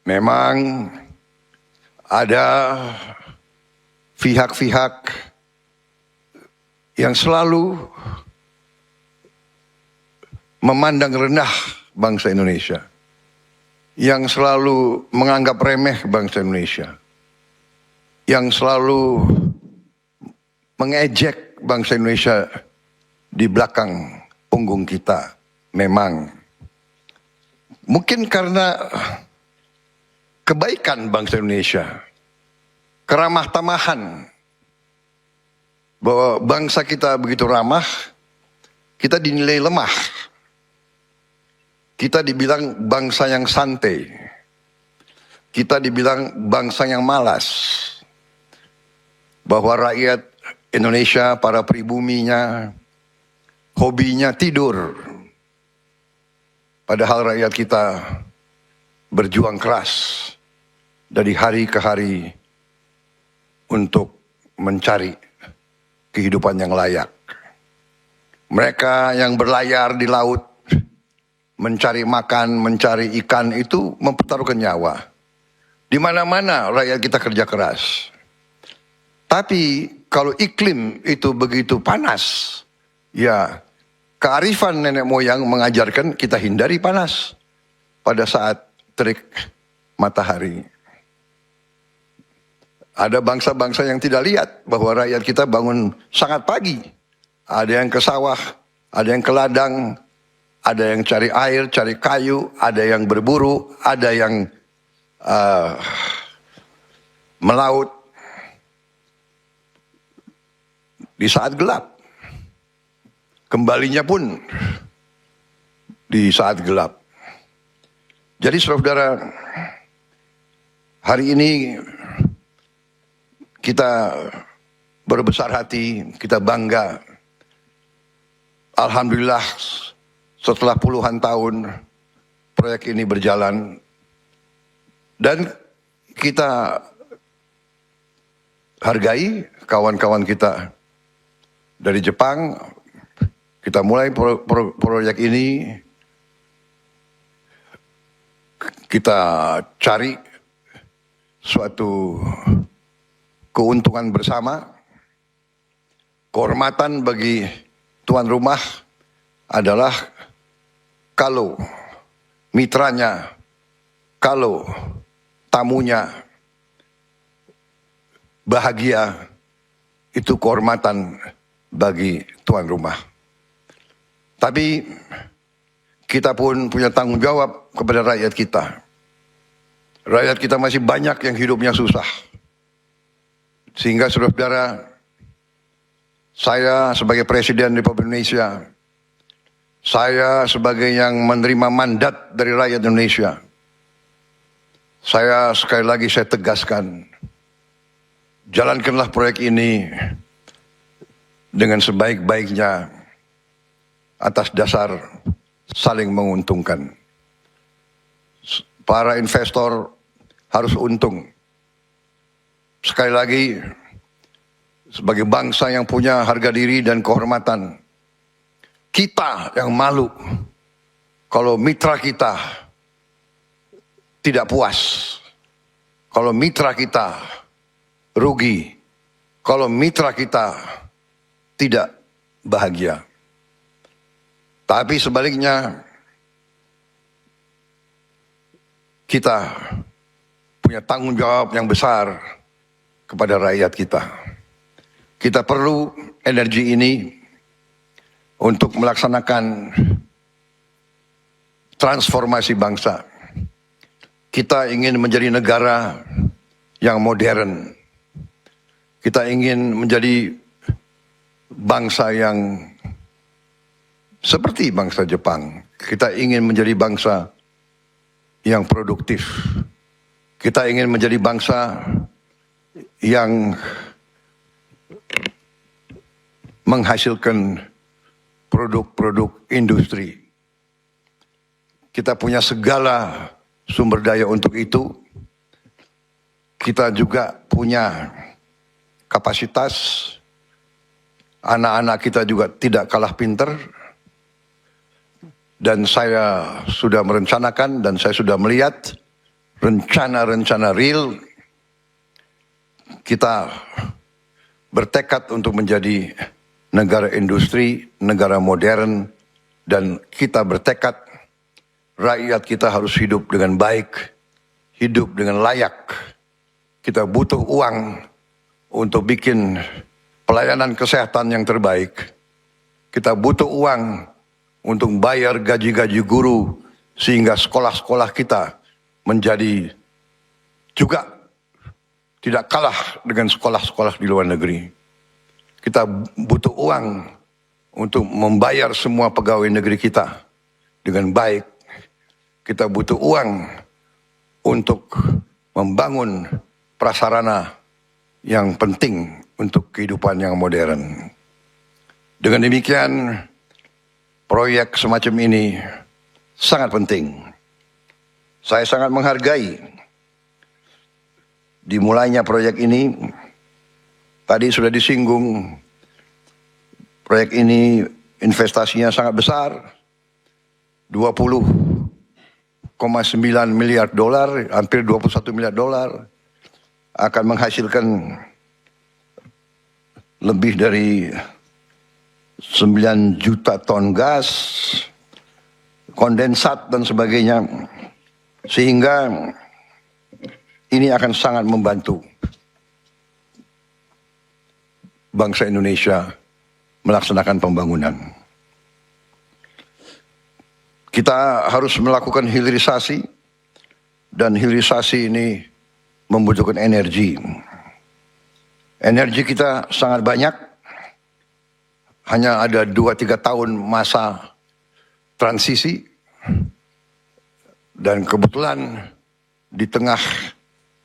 Memang ada pihak-pihak yang selalu memandang rendah bangsa Indonesia, yang selalu menganggap remeh bangsa Indonesia, yang selalu mengejek bangsa Indonesia di belakang punggung kita. Memang mungkin karena kebaikan bangsa Indonesia, keramah tamahan, bahwa bangsa kita begitu ramah, kita dinilai lemah. Kita dibilang bangsa yang santai, kita dibilang bangsa yang malas, bahwa rakyat Indonesia, para pribuminya, hobinya tidur. Padahal rakyat kita berjuang keras dari hari ke hari untuk mencari kehidupan yang layak. Mereka yang berlayar di laut, mencari makan, mencari ikan itu mempertaruhkan nyawa. Di mana-mana rakyat kita kerja keras. Tapi kalau iklim itu begitu panas, ya kearifan nenek moyang mengajarkan kita hindari panas pada saat terik matahari. Ada bangsa-bangsa yang tidak lihat bahwa rakyat kita bangun sangat pagi. Ada yang ke sawah, ada yang ke ladang, ada yang cari air, cari kayu, ada yang berburu, ada yang melaut di saat gelap. Kembalinya pun di saat gelap. Jadi saudara, hari ini kita berbesar hati, kita bangga. Alhamdulillah setelah puluhan tahun proyek ini berjalan. Dan kita hargai kawan-kawan kita dari Jepang. Kita mulai proyek ini, kita cari suatu keuntungan bersama. Kehormatan bagi tuan rumah adalah kalau mitranya, kalau tamunya bahagia, itu kehormatan bagi tuan rumah. Tapi kita pun punya tanggung jawab kepada rakyat kita. Rakyat kita masih banyak yang hidupnya susah. Sehingga saudara-saudara, saya sebagai Presiden Republik Indonesia, saya sebagai yang menerima mandat dari rakyat Indonesia, saya sekali lagi saya tegaskan, jalankanlah proyek ini dengan sebaik-baiknya atas dasar saling menguntungkan. Para investor harus untung. Sekali lagi, sebagai bangsa yang punya harga diri dan kehormatan, kita yang malu kalau mitra kita tidak puas, kalau mitra kita rugi, kalau mitra kita tidak bahagia. Tapi sebaliknya, kita punya tanggung jawab yang besar kepada rakyat kita. Kita perlu energi ini untuk melaksanakan transformasi bangsa. Kita ingin menjadi negara yang modern. Kita ingin menjadi bangsa yang seperti bangsa Jepang. Kita ingin menjadi bangsa yang produktif. Kita ingin menjadi bangsa yang menghasilkan produk-produk industri. Kita punya segala sumber daya untuk itu. Kita juga punya kapasitas. Anak-anak kita juga tidak kalah pinter. Dan saya sudah merencanakan dan saya sudah melihat rencana-rencana real, kita bertekad untuk menjadi negara industri, negara modern, dan kita bertekad rakyat kita harus hidup dengan baik, hidup dengan layak. Kita butuh uang untuk bikin pelayanan kesehatan yang terbaik. Kita butuh uang untuk bayar gaji-gaji guru sehingga sekolah-sekolah kita menjadi juga tidak kalah dengan sekolah-sekolah di luar negeri. Kita butuh uang untuk membayar semua pegawai negeri kita dengan baik. Kita butuh uang untuk membangun prasarana yang penting untuk kehidupan yang modern. Dengan demikian, proyek semacam ini sangat penting. Saya sangat menghargai dimulainya proyek ini. Tadi sudah disinggung, proyek ini investasinya sangat besar, 20,9 miliar dolar, hampir 21 miliar dolar, akan menghasilkan lebih dari 9 juta ton gas, kondensat dan sebagainya, sehingga ini akan sangat membantu bangsa Indonesia melaksanakan pembangunan. Kita harus melakukan hilirisasi, dan hilirisasi ini membutuhkan energi. Energi kita sangat banyak, hanya ada 2-3 tahun masa transisi, dan kebetulan di tengah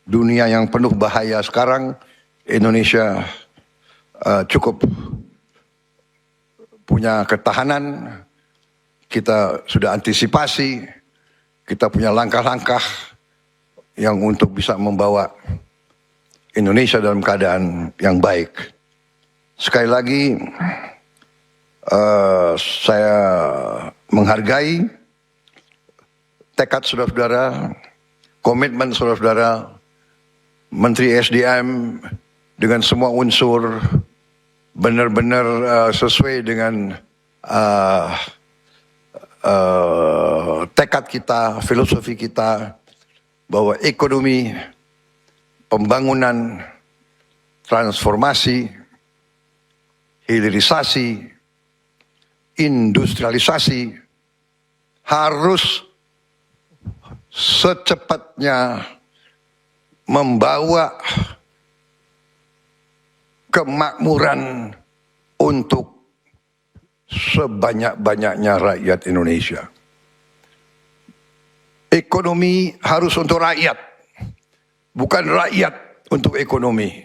dunia yang penuh bahaya sekarang, Indonesia cukup punya ketahanan. Kita sudah antisipasi, kita punya langkah-langkah yang untuk bisa membawa Indonesia dalam keadaan yang baik. Sekali lagi, saya menghargai tekad saudara-saudara, komitmen saudara-saudara, Menteri SDM dengan semua unsur benar-benar sesuai dengan tekad kita, filosofi kita, bahwa ekonomi, pembangunan, transformasi, hilirisasi, industrialisasi harus secepatnya membawa kemakmuran untuk sebanyak-banyaknya rakyat Indonesia. Ekonomi harus untuk rakyat, bukan rakyat untuk ekonomi.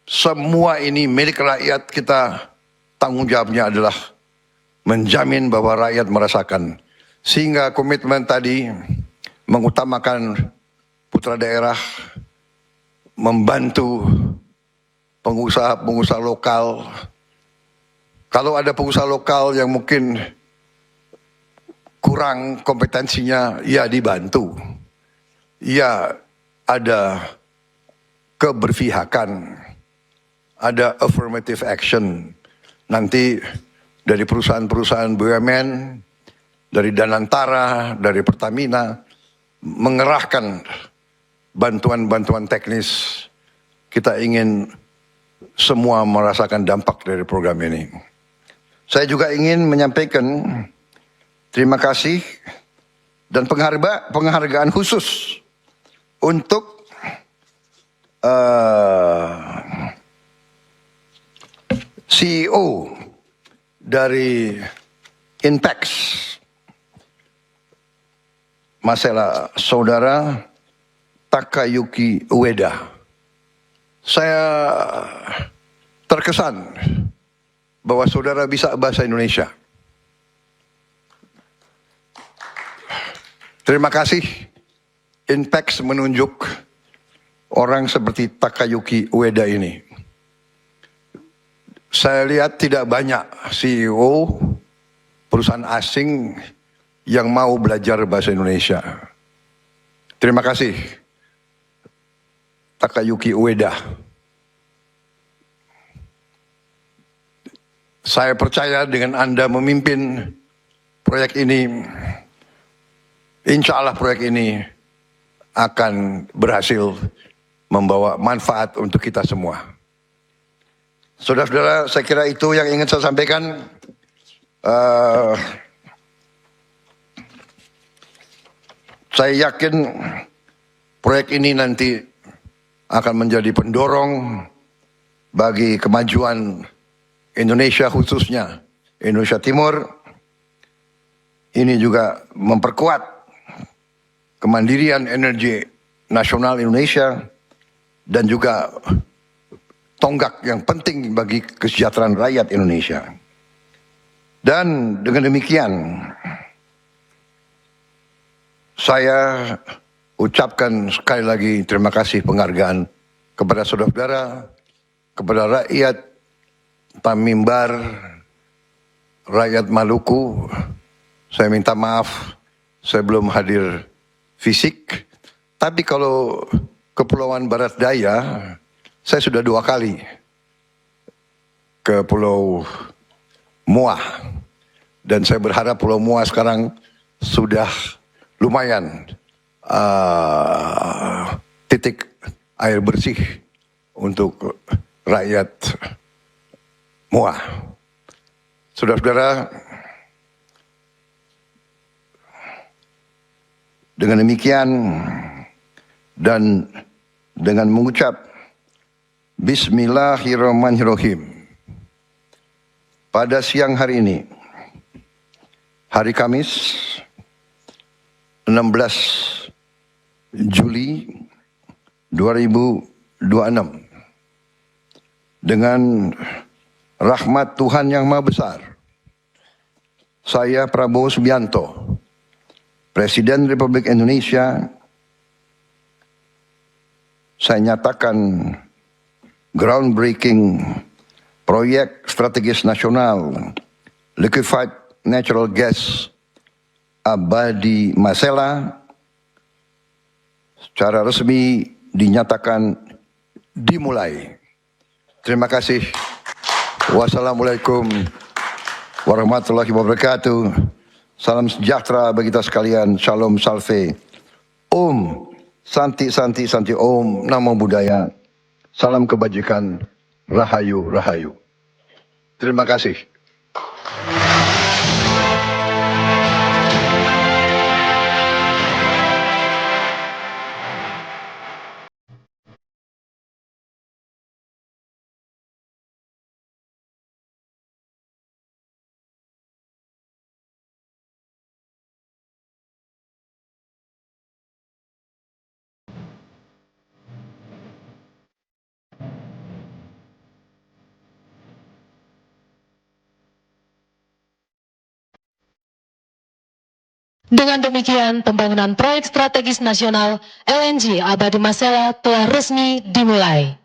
Semua ini milik rakyat, kita tanggung jawabnya adalah menjamin bahwa rakyat merasakan. Sehingga komitmen tadi mengutamakan putra daerah, membantu pengusaha-pengusaha lokal. Kalau ada pengusaha lokal yang mungkin kurang kompetensinya, ya dibantu. Ya ada keberpihakan, ada affirmative action. Nanti dari perusahaan-perusahaan BUMN, dari Danantara, dari Pertamina, mengerahkan bantuan-bantuan teknis. Kita ingin semua merasakan dampak dari program ini. Saya juga ingin menyampaikan terima kasih dan penghargaan khusus untuk CEO dari Inpex, masalah saudara Takayuki Ueda. Saya terkesan bahwa saudara bisa bahasa Indonesia. Terima kasih. Inpex menunjuk orang seperti Takayuki Ueda ini. Saya lihat tidak banyak CEO perusahaan asing yang mau belajar bahasa Indonesia. Terima kasih Takayuki Ueda. Saya percaya dengan Anda memimpin proyek ini, insya Allah proyek ini akan berhasil membawa manfaat untuk kita semua. Saudara-saudara, saya kira itu yang ingin saya sampaikan. Saya yakin proyek ini nanti akan menjadi pendorong bagi kemajuan Indonesia, khususnya Indonesia Timur. Ini juga memperkuat kemandirian energi nasional Indonesia dan juga tonggak yang penting bagi kesejahteraan rakyat Indonesia. Dan dengan demikian, saya ucapkan sekali lagi terima kasih penghargaan kepada saudara-saudara, kepada rakyat Tanimbar, rakyat Maluku. Saya minta maaf, saya belum hadir fisik. Tapi kalau Kepulauan Barat Daya, saya sudah 2 kali ke Pulau Muah. Dan saya berharap Pulau Muah sekarang sudah lumayan titik air bersih untuk rakyat Muah. Saudara-saudara, dengan demikian dan dengan mengucap Bismillahirrahmanirrahim, pada siang hari ini, hari Kamis 16 Juli 2026, dengan rahmat Tuhan Yang Maha Besar, saya Prabowo Subianto, Presiden Republik Indonesia, saya nyatakan groundbreaking proyek strategis nasional Liquefied Natural Gas Abadi Masela secara resmi dinyatakan dimulai. Terima kasih. Wassalamualaikum warahmatullahi wabarakatuh. Salam sejahtera bagi kita sekalian. Shalom salve. Om Santi Santi Santi Om Namo Buddhaya. Salam kebajikan. Rahayu Rahayu. Terima kasih. Dengan demikian, pembangunan proyek strategis nasional LNG Abadi Masela telah resmi dimulai.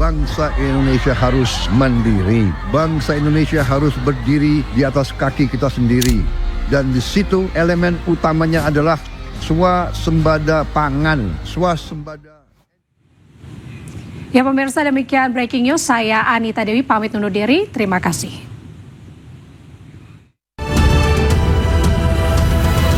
Bangsa Indonesia harus mandiri. Bangsa Indonesia harus berdiri di atas kaki kita sendiri. Dan di situ elemen utamanya adalah swasembada pangan, swasembada. Ya pemirsa, demikian breaking news. Saya Anita Dewi pamit undur diri. Terima kasih.